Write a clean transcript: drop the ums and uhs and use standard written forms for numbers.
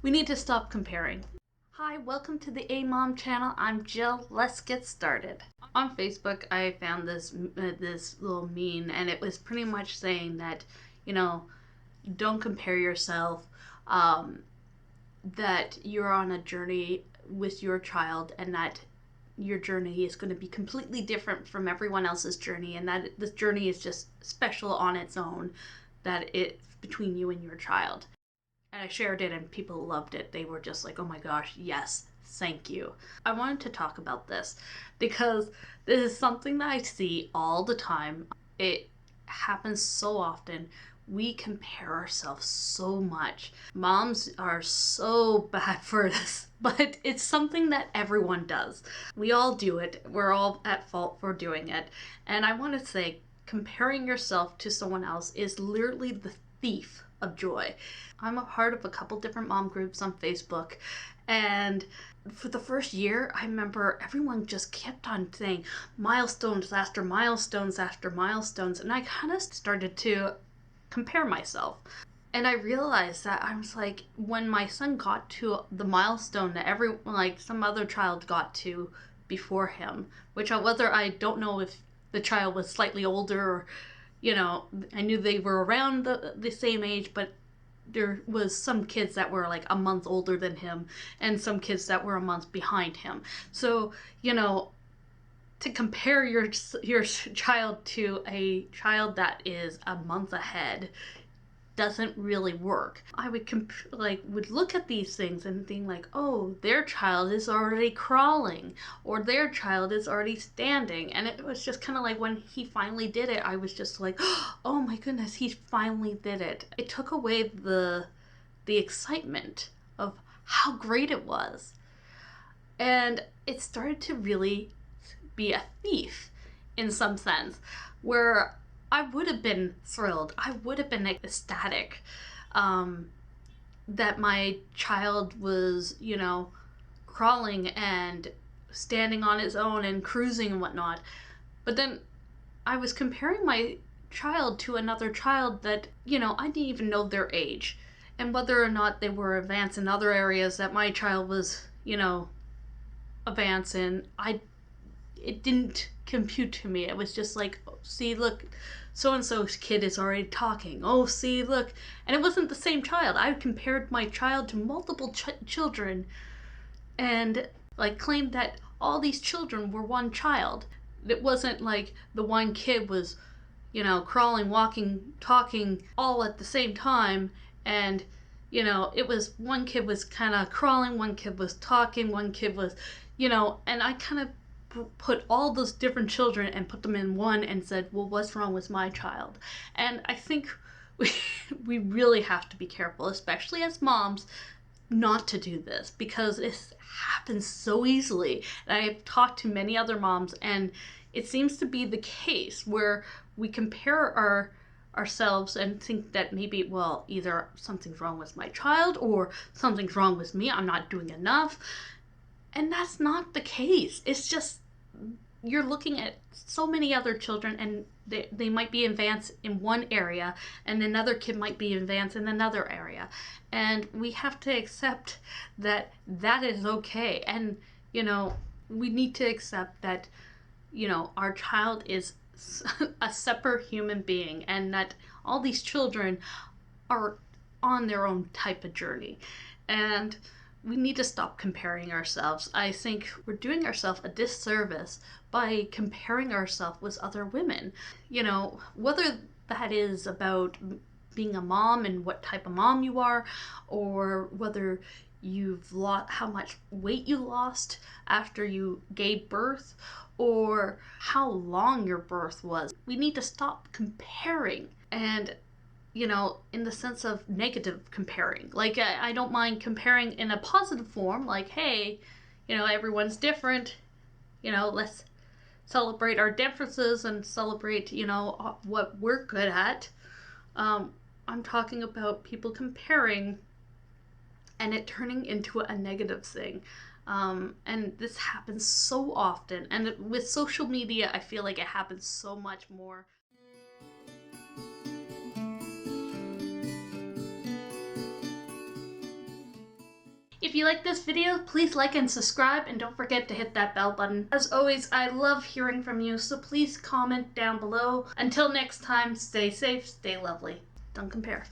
We need to stop comparing. Hi, welcome to the A Mom channel. I'm Jill. Let's get started. On Facebook, I found this little meme, and it was pretty much saying that, don't compare yourself. That you're on a journey with your child, and that your journey is going to be completely different from everyone else's journey, and that this journey is just special on its own. That it's between you and your child. And I shared it and people loved it. They were just like, oh my gosh, yes, thank you. I wanted to talk about this because this is something that I see all the time. It happens so often. We compare ourselves so much. Moms are so bad for this, but it's something that everyone does. We all do it. We're all at fault for doing it. And I want to say, comparing yourself to someone else is literally the thief of joy. I'm a part of a couple different mom groups on Facebook, and for the first year, I remember everyone just kept on saying milestones after milestones after milestones, and I kind of started to compare myself. And I realized that I was like, when my son got to the milestone that some other child got to before him, whether I don't know if the child was slightly older or I knew they were around the same age, but there was some kids that were like a month older than him and some kids that were a month behind him. So, to compare your child to a child that is a month ahead doesn't really work. I would look at these things and think like, oh, their child is already crawling or their child is already standing, and it was just kind of like when he finally did it, I was just like, oh my goodness, he finally did it. It took away the excitement of how great it was, and it started to really be a thief in some sense, where I would have been thrilled. I would have been ecstatic that my child was, crawling and standing on his own and cruising and whatnot. But then I was comparing my child to another child that, I didn't even know their age and whether or not they were advanced in other areas that my child was, advanced in. It didn't compute to me. It was just like, oh, see, look, so-and-so's kid is already talking. Oh, see, look. And it wasn't the same child. I compared my child to multiple children and claimed that all these children were one child. It wasn't like the one kid was, crawling, walking, talking all at the same time. And, it was one kid was kind of crawling, one kid was talking, one kid was, and I kind of put all those different children and put them in one and said, well, what's wrong with my child? And I think we really have to be careful, especially as moms, not to do this because it happens so easily. And I've talked to many other moms, and it seems to be the case where we compare ourselves and think that maybe, well, either something's wrong with my child or something's wrong with me, I'm not doing enough. And that's not the case. It's just you're looking at so many other children, and they might be advanced in one area and another kid might be advanced in another area, and we have to accept that that is okay. And we need to accept that our child is a separate human being, and that all these children are on their own type of journey, and we need to stop comparing ourselves. I think we're doing ourselves a disservice by comparing ourselves with other women. Whether that is about being a mom and what type of mom you are, or whether you've lost, how much weight you lost after you gave birth, or how long your birth was. We need to stop comparing. And in the sense of negative comparing. I don't mind comparing in a positive form, like, hey, everyone's different, let's celebrate our differences and celebrate, what we're good at. I'm talking about people comparing and it turning into a negative thing. And this happens so often. And with social media, I feel like it happens so much more. If you like this video, please like and subscribe, and don't forget to hit that bell button. As always, I love hearing from you, so please comment down below. Until next time, stay safe, stay lovely. Don't compare.